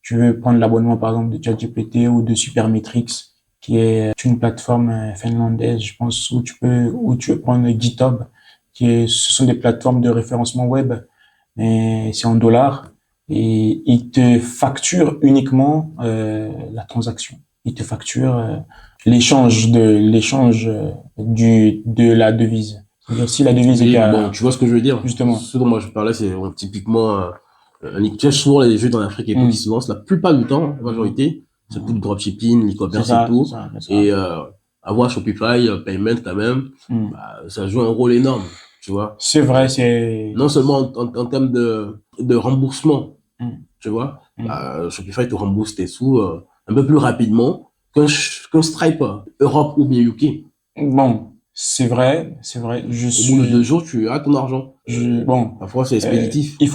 tu veux prendre l'abonnement par exemple de ChatGPT ou de Supermetrics, qui est une plateforme finlandaise, je pense, où tu peux prendre GitHub, ce sont des plateformes de référencement web, mais c'est en dollars et ils te facturent uniquement la transaction. Ils te facturent l'échange de la devise. C'est-à-dire si la devise Mais est bon, tu vois ce que je veux dire. justement. Ce dont moi je parlais, c'est typiquement tu sais, souvent les jeux dans l'Afrique et tout qui se lancent, la plupart du temps, la majorité, c'est pour du dropshipping, l'e-commerce et tout. C'est ça. Et avoir Shopify, Payment quand même, bah, ça joue un rôle énorme, tu vois. C'est vrai, c'est Non seulement en termes de remboursement, Mm. tu vois, Mm. bah, Shopify te rembourse tes sous un peu plus rapidement qu'un Stripe Europe ou bien UK. Bon, c'est vrai, c'est vrai. Au bout de 2 jours, tu as ton argent. Bon, Parfois, c'est expéditif. il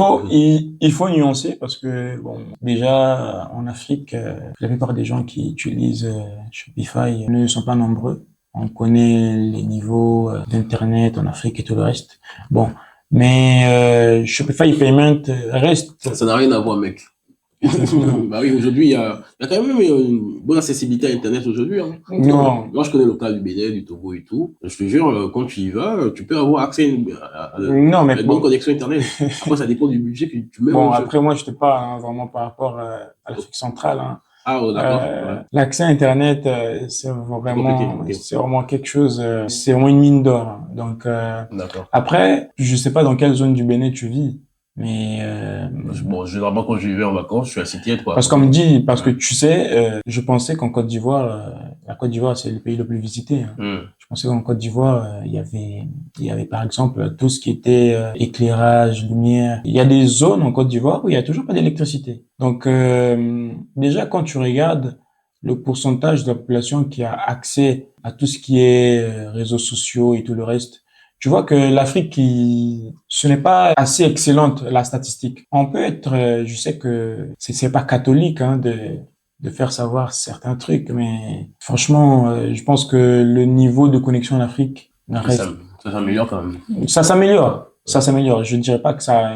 faut nuancer parce que bon, déjà en Afrique, la plupart des gens qui utilisent Shopify ne sont pas nombreux. On connaît les niveaux d'internet en Afrique et tout le reste. Bon, mais Shopify Payment reste. Ça n'a rien à voir, mec. Bah oui, aujourd'hui, il y a quand même une bonne accessibilité à Internet aujourd'hui. Hein. Non, Moi, je connais le cas du Bénin, du Togo et tout. Je te jure, quand tu y vas, tu peux avoir accès non, mais à une bonne connexion Internet. Après, ça dépend du budget que tu mets bon, en jeu. après moi je te parle hein, vraiment par rapport à l'Afrique centrale. Hein. Ah, oh, d'accord. Ouais. L'accès à Internet, C'est compliqué. Ok. c'est vraiment quelque chose, c'est vraiment une mine d'or. Hein. Donc, D'accord. après, je sais pas dans quelle zone du Bénin tu vis, mais Bon, généralement, quand je vais en vacances, je suis assez tiède, quoi. parce que tu sais, je pensais qu'en Côte d'Ivoire, la Côte d'Ivoire c'est le pays le plus visité. Hein. Je pensais qu'en Côte d'Ivoire, il y avait par exemple tout ce qui était éclairage, lumière. Il y a des zones en Côte d'Ivoire où il y a toujours pas d'électricité. Donc déjà quand tu regardes le pourcentage de la population qui a accès à tout ce qui est réseaux sociaux et tout le reste, tu vois que l'Afrique, ce n'est pas assez excellente la statistique. On peut être, je sais que c'est pas catholique hein, de faire savoir certains trucs, mais franchement, je pense que le niveau de connexion en Afrique reste. Ça s'améliore quand même. Ça s'améliore, ça s'améliore. Je ne dirais pas que ça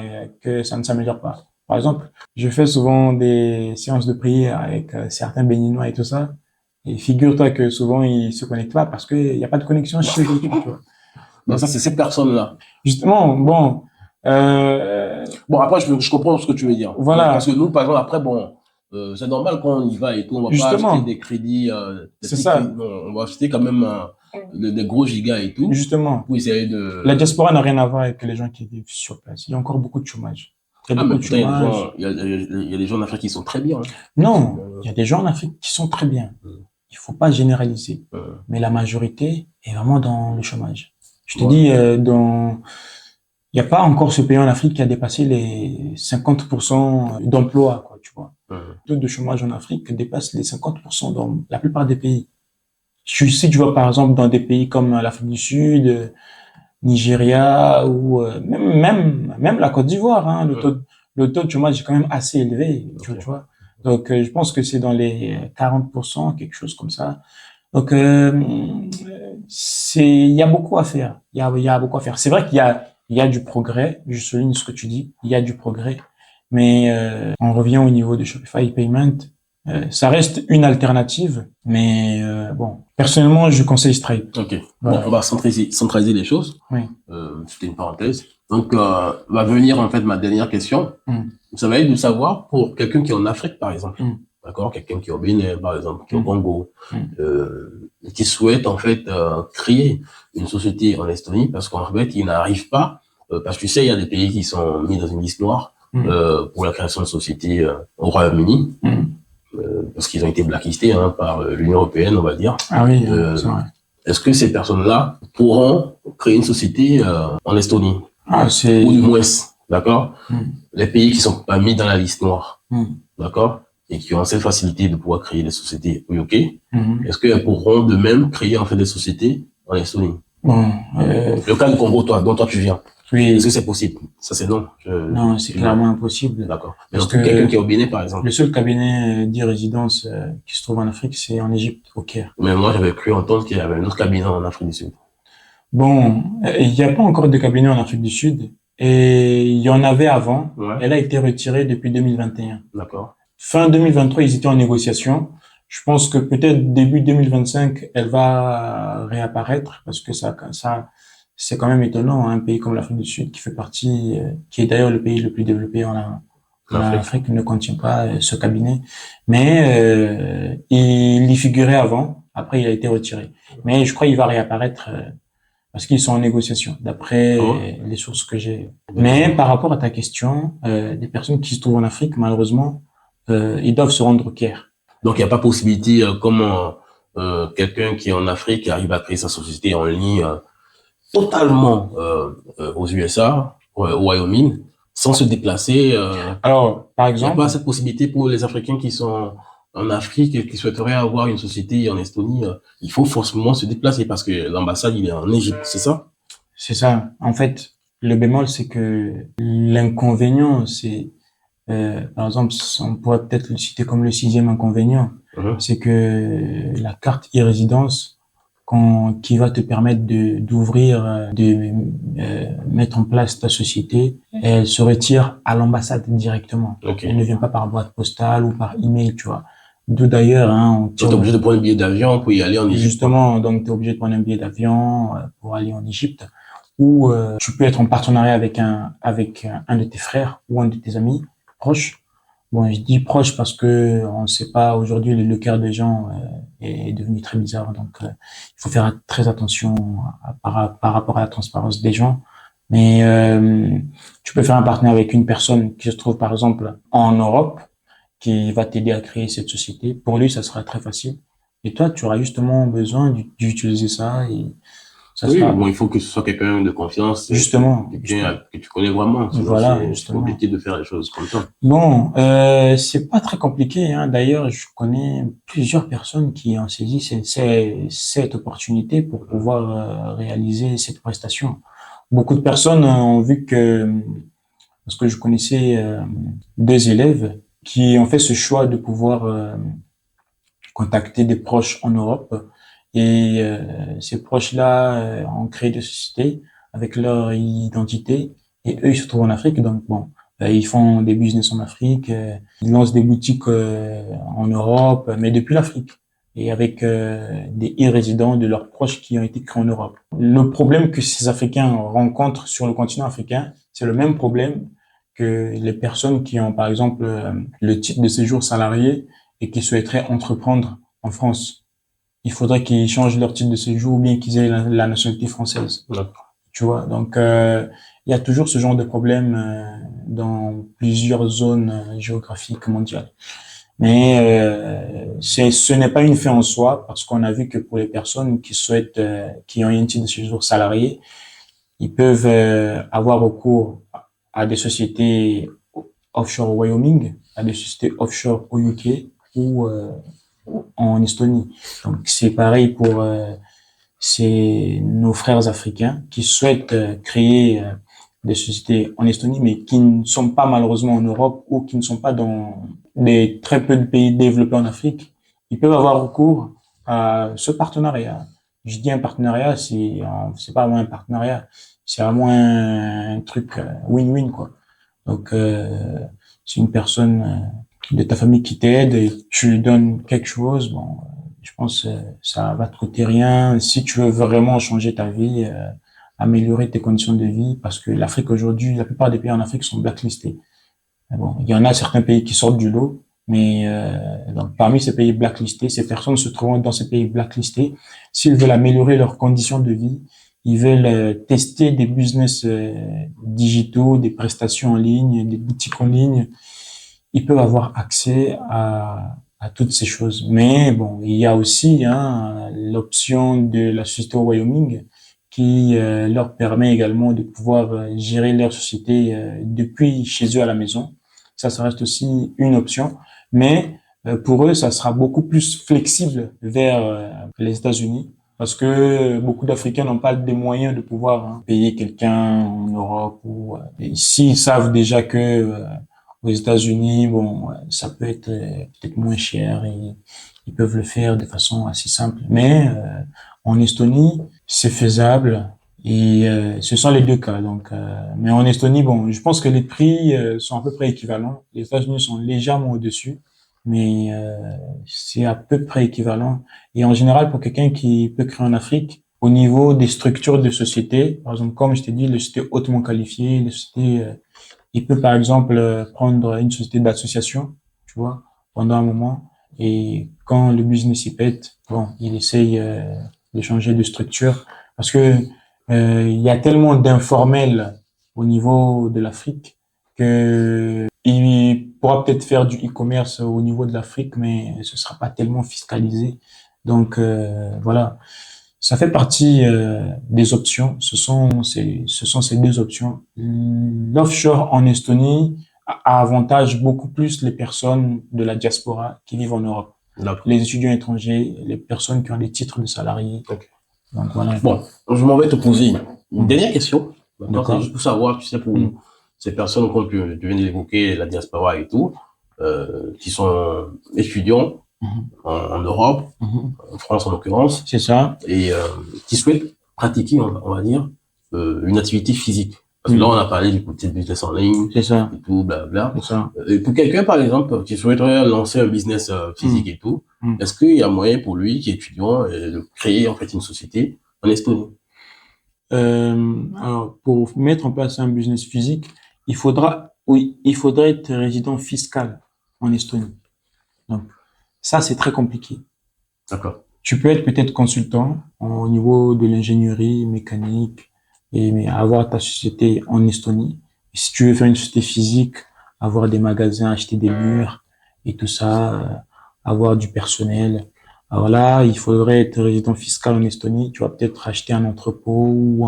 ne s'améliore pas. Par exemple, je fais souvent des séances de prière avec certains béninois et tout ça. Et figure-toi que souvent ils se connectent pas parce qu'il n'y a pas de connexion chez eux. Tu vois. Donc ça, c'est ces personnes-là. Justement, bon, Bon, après, je comprends ce que tu veux dire. voilà, Parce que nous, par exemple, après, bon, c'est normal quand on y va et tout, on va pas justement, acheter des crédits, c'est ça, non, on va acheter quand même des gros gigas et tout, justement. pour essayer La de... diaspora n'a rien à voir avec les gens qui vivent sur place. Il y a encore beaucoup de chômage. Il y a Ah, mais beaucoup de putain, il y a des chômage. gens, il y a des gens en Afrique qui sont très bien. Hein. Non, il y a des gens en Afrique qui sont très bien. Il faut pas généraliser. Mais la majorité est vraiment dans le chômage. Je te dis, il n'y a pas encore ce pays en Afrique qui a dépassé les 50% d'emploi, quoi, tu vois. Le taux de chômage en Afrique dépasse les 50% dans la plupart des pays. Si tu vas par exemple dans des pays comme l'Afrique du Sud, Nigeria ou même la Côte d'Ivoire, hein, le taux de chômage est quand même assez élevé, tu vois. Donc je pense que c'est dans les 40%, quelque chose comme ça. Donc il y a beaucoup à faire. Il y a beaucoup à faire. C'est vrai il y a du progrès. Je souligne ce que tu dis. Il y a du progrès, mais on revient au niveau de Shopify Payment. Ça reste une alternative, mais bon, personnellement, je conseille Stripe. Ok. Voilà. Bon, on va centraliser les choses. Oui. C'était une parenthèse. Donc, va venir en fait ma dernière question. Ça va être de savoir pour quelqu'un qui est en Afrique, par exemple, d'accord, quelqu'un qui est au Bénin, par exemple, qui est au Congo, qui souhaite en fait créer une société en Estonie, parce qu'en fait, il n'arrive pas, parce que tu sais, il y a des pays qui sont mis dans une liste noire pour la création de sociétés au Royaume-Uni. Parce qu'ils ont été blacklistés par l'Union européenne, on va dire. Ah oui, c'est vrai. Est-ce que ces personnes-là pourront créer une société en Estonie? Ah, c'est... Ou du moins, d'accord? Les pays qui sont pas mis dans la liste noire, d'accord? Et qui ont cette facilité de pouvoir créer des sociétés au UK, est-ce qu'elles pourront de même créer en fait des sociétés en Estonie? Bon, le cas du Congo, dont toi tu viens. oui. Est-ce que c'est possible? Ça, c'est non. Non, c'est clairement impossible. D'accord. Mais donc, quelqu'un qui est au Bénin, par exemple. Le seul cabinet d'e-résidence qui se trouve en Afrique, c'est en Égypte, au Caire. Mais moi, j'avais cru entendre qu'il y avait un autre cabinet en Afrique du Sud. Bon, il n'y a pas encore de cabinet en Afrique du Sud. Et il y en avait avant. Ouais. Elle a été retirée depuis 2021. D'accord. Fin 2023, ils étaient en négociation. Je pense que peut-être début 2025, elle va réapparaître parce que ça, c'est quand même étonnant, hein, un pays comme l'Afrique du Sud qui fait partie, qui est d'ailleurs le pays le plus développé en Afrique ne contient pas ce cabinet. Mais il y figurait avant. Après, il a été retiré. Mais je crois qu'il va réapparaître parce qu'ils sont en négociation, d'après les sources que j'ai. Mais par rapport à ta question, des personnes qui se trouvent en Afrique, malheureusement, ils doivent se rendre au Caire. Donc, il n'y a pas possibilité, comment quelqu'un qui est en Afrique arrive à créer sa société en ligne totalement aux USA, au Wyoming, sans se déplacer. Alors, par il n'y a exemple, pas cette possibilité pour les Africains qui sont en Afrique et qui souhaiteraient avoir une société en Estonie. Il faut forcément se déplacer parce que l'ambassade, il est en Égypte, c'est ça? C'est ça. En fait, le bémol, c'est que l'inconvénient, c'est, par exemple, on pourrait peut-être le citer comme le sixième inconvénient, c'est que la carte e-résidence, qui va te permettre d'ouvrir, de mettre en place ta société, elle se retire à l'ambassade directement. Okay. Elle ne vient pas par boîte postale ou par email, tu vois. D'où d'ailleurs, hein, donc t'es obligé de prendre un billet d'avion pour y aller en Égypte. Justement, donc t'es obligé de prendre un billet d'avion pour aller en Égypte, ou tu peux être en partenariat avec un de tes frères ou un de tes amis proches. Bon, je dis proche parce que on ne sait pas aujourd'hui le cœur des gens est devenu très bizarre, donc il faut faire très attention par rapport à la transparence des gens. Mais tu peux faire un partenariat avec une personne qui se trouve par exemple en Europe, qui va t'aider à créer cette société. Pour lui, ça sera très facile. Et toi, tu auras justement besoin d'utiliser ça et ça sera... bon, il faut que ce soit quelqu'un de confiance. Justement. Quelqu'un que tu connais vraiment. Sinon voilà, c'est compliqué de faire les choses comme ça. Bon, c'est pas très compliqué, hein. D'ailleurs, je connais plusieurs personnes qui ont saisi cette opportunité pour pouvoir réaliser cette prestation. Beaucoup de personnes ont vu parce que je connaissais deux élèves qui ont fait ce choix de pouvoir contacter des proches en Europe. Et ces proches-là ont créé des sociétés avec leur identité. Et eux, ils se trouvent en Afrique. Donc, bon, ils font des business en Afrique. Ils lancent des boutiques en Europe, mais depuis l'Afrique. Et avec des e-résidents de leurs proches qui ont été créés en Europe. Le problème que ces Africains rencontrent sur le continent africain, c'est le même problème que les personnes qui ont, par exemple, le titre de séjour salarié et qui souhaiteraient entreprendre en France. Il faudrait qu'ils changent leur titre de séjour ou bien qu'ils aient la nationalité française. Tu vois, donc il y a toujours ce genre de problème dans plusieurs zones géographiques mondiales. Mais ce n'est pas une fin en soi parce qu'on a vu que pour les personnes qui souhaitent, qui ont un titre de séjour salarié, ils peuvent avoir recours à des sociétés offshore au Wyoming, à des sociétés offshore au UK ou en Estonie. Donc c'est pareil pour nos frères africains qui souhaitent créer des sociétés en Estonie, mais qui ne sont pas malheureusement en Europe ou qui ne sont pas dans des très peu de pays développés en Afrique. Ils peuvent avoir recours à ce partenariat. Je dis un partenariat, c'est pas vraiment un partenariat, c'est vraiment un truc win-win quoi. Donc c'est une personne de ta famille qui t'aide et tu lui donnes quelque chose, bon, je pense que ça va te coûter rien. Si tu veux vraiment changer ta vie, améliorer tes conditions de vie, parce que l'Afrique aujourd'hui, la plupart des pays en Afrique sont blacklistés. Mais bon, il y en a certains pays qui sortent du lot, mais donc parmi ces pays blacklistés, ces personnes se trouvant dans ces pays blacklistés, s'ils veulent améliorer leurs conditions de vie, ils veulent tester des business digitaux, des prestations en ligne, des boutiques en ligne, ils peuvent avoir accès à toutes ces choses. Mais bon, il y a aussi l'option de la société au Wyoming qui leur permet également de pouvoir gérer leur société depuis chez eux à la maison. Ça reste aussi une option. Mais pour eux, ça sera beaucoup plus flexible vers les États-Unis parce que beaucoup d'Africains n'ont pas des moyens de pouvoir payer quelqu'un en Europe ou ici, ils savent déjà que aux États-Unis, bon, ça peut être peut-être moins cher et ils peuvent le faire de façon assez simple. Mais en Estonie, c'est faisable et ce sont les deux cas. Donc, mais en Estonie, bon, je pense que les prix sont à peu près équivalents. Les États-Unis sont légèrement au-dessus, mais c'est à peu près équivalent. Et en général, pour quelqu'un qui peut créer en Afrique, au niveau des structures de société, par exemple, comme je t'ai dit, les sociétés hautement qualifiées, les sociétés il peut, par exemple, prendre une société d'association, tu vois, pendant un moment. Et quand le business y pète, bon, il essaye de changer de structure. Parce que il y a tellement d'informels au niveau de l'Afrique que il pourra peut-être faire du e-commerce au niveau de l'Afrique, mais ce sera pas tellement fiscalisé. Donc voilà. Ça fait partie des options. Ce sont ces deux options. L'offshore en Estonie a avantage beaucoup plus les personnes de la diaspora qui vivent en Europe. D'accord. Les étudiants étrangers, les personnes qui ont des titres de salariés. Ok. Donc voilà. Bon, je m'en vais te poser une dernière question. D'accord. C'est D'accord. juste pour savoir, tu sais, pour ces personnes, comme tu viens de l'évoquer, la diaspora et tout, qui sont étudiants en Europe, en France en l'occurrence, C'est ça. et qui souhaitent pratiquer, on va dire, une activité physique. Parce que là, on a parlé du côté de business en ligne, C'est ça. et tout, blablabla. C'est ça. Et pour quelqu'un, par exemple, qui souhaiterait lancer un business physique et tout, est-ce qu'il y a moyen pour lui, qui est étudiant, de créer en fait une société en Estonie? Alors, pour mettre en place un business physique, il faudrait être résident fiscal en Estonie. Donc, ça, c'est très compliqué. D'accord. Tu peux être peut-être consultant au niveau de l'ingénierie mécanique mais avoir ta société en Estonie. Et si tu veux faire une société physique, avoir des magasins, acheter des murs et tout ça, avoir du personnel. Alors là, il faudrait être résident fiscal en Estonie. Tu vas peut-être acheter un entrepôt ou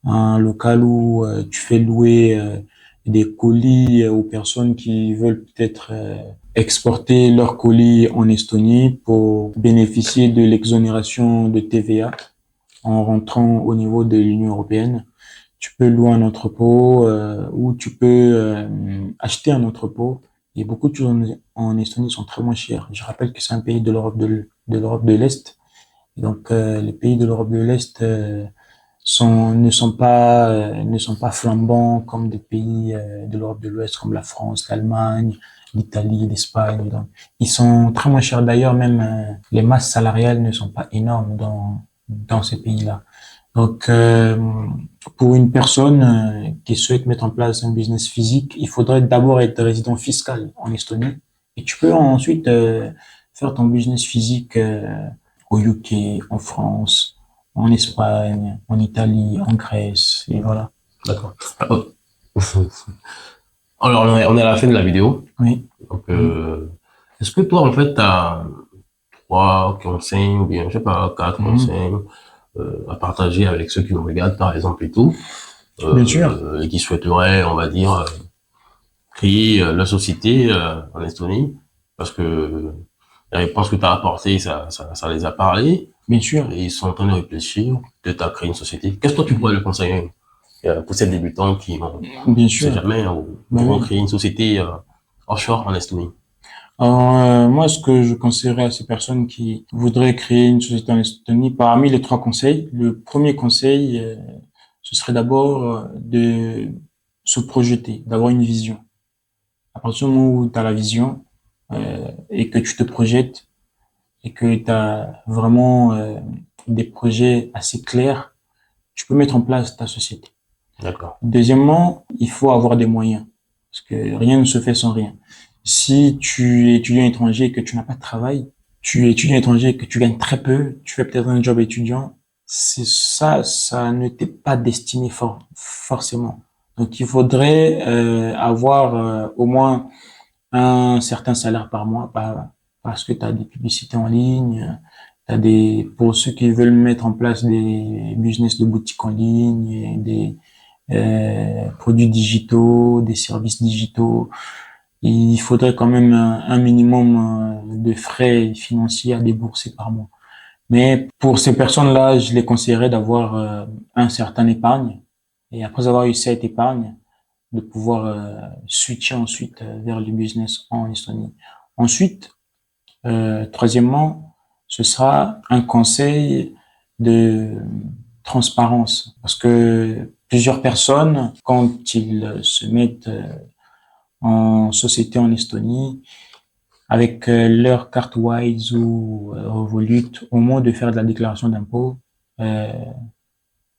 un local où tu fais louer des colis aux personnes qui veulent peut-être exporter leurs colis en Estonie pour bénéficier de l'exonération de TVA en rentrant au niveau de l'Union européenne. Tu peux louer un entrepôt ou tu peux acheter un entrepôt. Et beaucoup de choses en Estonie sont très moins chères. Je rappelle que c'est un pays de l'Europe de l'Est. Et donc les pays de l'Europe de l'Est ne sont pas flambants comme des pays de l'Europe de l'Ouest comme la France, l'Allemagne, l'Italie, l'Espagne. Donc, ils sont très moins chers. D'ailleurs, même les masses salariales ne sont pas énormes dans ces pays-là. Donc, pour une personne qui souhaite mettre en place un business physique, il faudrait d'abord être résident fiscal en Estonie. Et tu peux ensuite faire ton business physique au UK, en France, en Espagne, en Italie, en Grèce, et voilà. D'accord. Alors, on est à la fin de la vidéo. Oui. Donc, est-ce que toi, en fait, tu as 3 conseils, ou bien, je sais pas, 4 conseils à partager avec ceux qui nous regardent, par exemple, et tout, Bien sûr. et qui souhaiteraient, on va dire, créer leur société en Estonie, parce que la réponse que tu as apportée, ça les a parlé. Bien sûr. Et ils sont en train de réfléchir, peut-être à créer une société. Qu'est-ce que toi tu pourrais le conseiller pour ces débutants qui vont, Bien je sais sûr. jamais, vont créer une société offshore en Estonie? Alors, moi, ce que je conseillerais à ces personnes qui voudraient créer une société en Estonie, parmi les 3 conseils, le premier conseil, ce serait d'abord de se projeter, d'avoir une vision. À partir du moment où tu as la vision et que tu te projettes et que tu as vraiment des projets assez clairs, tu peux mettre en place ta société. D'accord. Deuxièmement, il faut avoir des moyens parce que rien ne se fait sans rien. Si tu es étudiant étranger et que tu n'as pas de travail, tu es étudiant étranger et que tu gagnes très peu, tu fais peut-être un job étudiant, ça ne t'est pas destiné forcément. Donc il faudrait avoir au moins un certain salaire par mois parce que tu as des publicités en ligne, pour ceux qui veulent mettre en place des business de boutique en ligne, et des produits digitaux, des services digitaux. Il faudrait quand même un minimum de frais financiers à débourser par mois. Mais pour ces personnes-là, je les conseillerais d'avoir un certain épargne et après avoir eu cette épargne, de pouvoir switcher ensuite vers le business en Estonie. Ensuite, troisièmement, ce sera un conseil de transparence parce que plusieurs personnes, quand ils se mettent en société en Estonie, avec leur carte Wise ou Revolut, au moment de faire de la déclaration d'impôt, euh,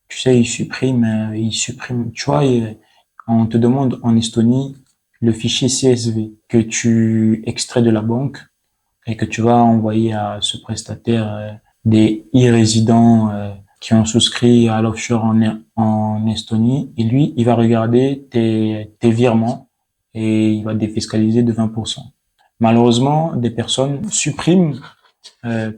tu sais, ils suppriment, tu vois, on te demande en Estonie le fichier CSV que tu extrais de la banque et que tu vas envoyer à ce prestataire des e-résidents qui ont souscrit à l'offshore en Estonie. Et lui, il va regarder tes virements et il va défiscaliser de 20%. Malheureusement, des personnes suppriment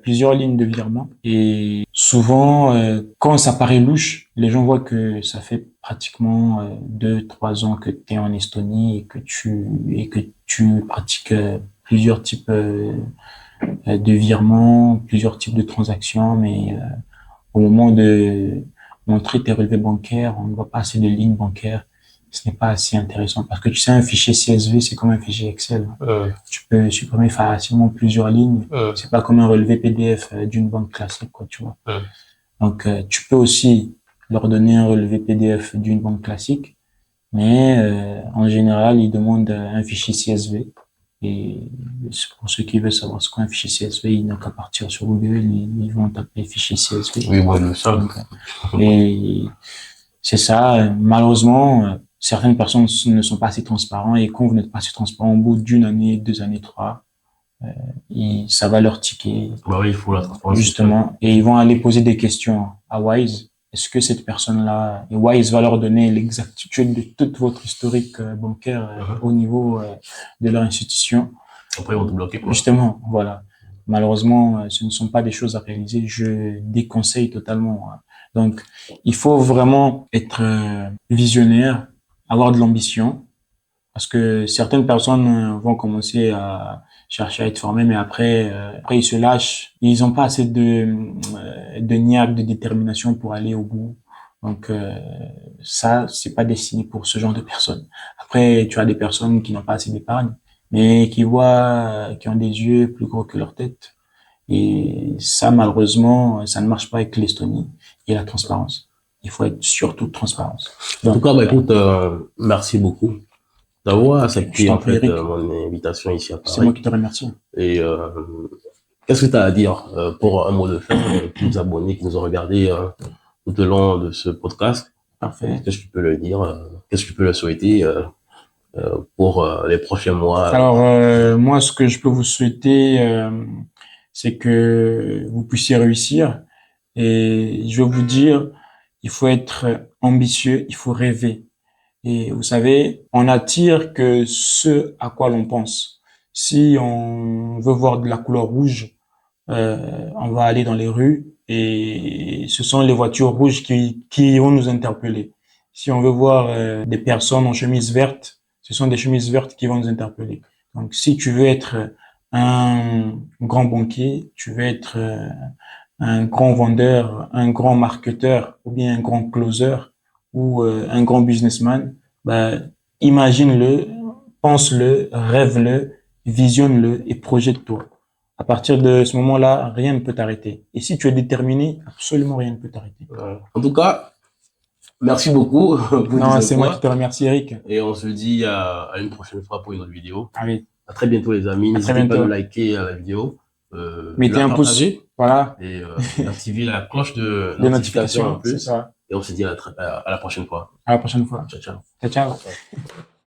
plusieurs lignes de virement et souvent, quand ça paraît louche, les gens voient que ça fait pratiquement 2, 3 ans que tu es en Estonie et que tu pratiques plusieurs types de virements, plusieurs types de transactions, mais au moment de montrer tes relevés bancaires, on ne voit pas assez de lignes bancaires. Ce n'est pas assez intéressant parce que tu sais, un fichier CSV, c'est comme un fichier Excel. Tu peux supprimer facilement plusieurs lignes. C'est pas comme un relevé PDF d'une banque classique, quoi, tu vois. Donc, tu peux aussi leur donner un relevé PDF d'une banque classique, mais en général, ils demandent un fichier CSV. Et pour ceux qui veulent savoir ce qu'est un fichier CSV, ils n'ont qu'à partir sur Google, ils vont taper fichier CSV. Oui, moi, le savent. Et c'est ça, malheureusement, certaines personnes ne sont pas assez transparents et quand vous n'êtes pas assez transparent, au bout d'une année, 2 années, trois, ça va leur tiquer. Bah oui, il faut la transparence. Justement, et ils vont aller poser des questions à Wise. Est-ce que cette personne-là, et Wise va leur donner l'exactitude de toute votre historique bancaire au niveau de leur institution. Après, ils vont te bloquer, quoi. Justement, voilà. Malheureusement, ce ne sont pas des choses à réaliser. Je déconseille totalement. Donc, il faut vraiment être visionnaire, avoir de l'ambition, parce que certaines personnes vont commencer à chercher à être formées, mais après ils se lâchent. Ils n'ont pas assez de niaque, de détermination pour aller au bout. Donc ça, c'est pas destiné pour ce genre de personnes. Après, tu as des personnes qui n'ont pas assez d'épargne, mais qui ont des yeux plus gros que leur tête. Et ça, malheureusement, ça ne marche pas avec l'Estonie et la transparence. Il faut être surtout transparence. En tout cas, bah, écoute, merci beaucoup d'avoir Je accepté t'en en prie, fait Eric. mon invitation ici à C'est moi Paris. qui te remercie. Et qu'est-ce que tu as à dire pour un mot de fin pour nos abonnés qui nous ont regardés tout au long de ce podcast? Parfait. Qu'est-ce que tu peux leur dire? Qu'est-ce que tu peux leur souhaiter pour les prochains mois? Alors, moi, ce que je peux vous souhaiter, c'est que vous puissiez réussir. Et je veux vous dire, il faut être ambitieux, il faut rêver. Et vous savez, on n'attire que ce à quoi l'on pense. Si on veut voir de la couleur rouge, on va aller dans les rues et ce sont les voitures rouges qui vont nous interpeller. Si on veut voir des personnes en chemise verte, ce sont des chemises vertes qui vont nous interpeller. Donc, si tu veux être un grand banquier, tu veux être un grand vendeur, un grand marketeur ou bien un grand closer ou un grand businessman, bah, imagine-le, pense-le, rêve-le, visionne-le et projette-toi. À partir de ce moment-là, rien ne peut t'arrêter. Et si tu es déterminé, absolument rien ne peut t'arrêter. En tout cas, Merci beaucoup pour Non, tes c'est moi qui inputs. te remercie, Eric. Et on se dit à une prochaine fois pour une autre vidéo. Allez, À très bientôt, les amis. à très N'hésitez pas à bientôt. nous liker la vidéo, Mettez la un pouce. partager Voilà, et d'activer la cloche de des notification en notifications, c'est plus. ça. Et on se dit à la prochaine fois. À la prochaine fois. Ciao, ciao. Ciao, ciao. Ciao.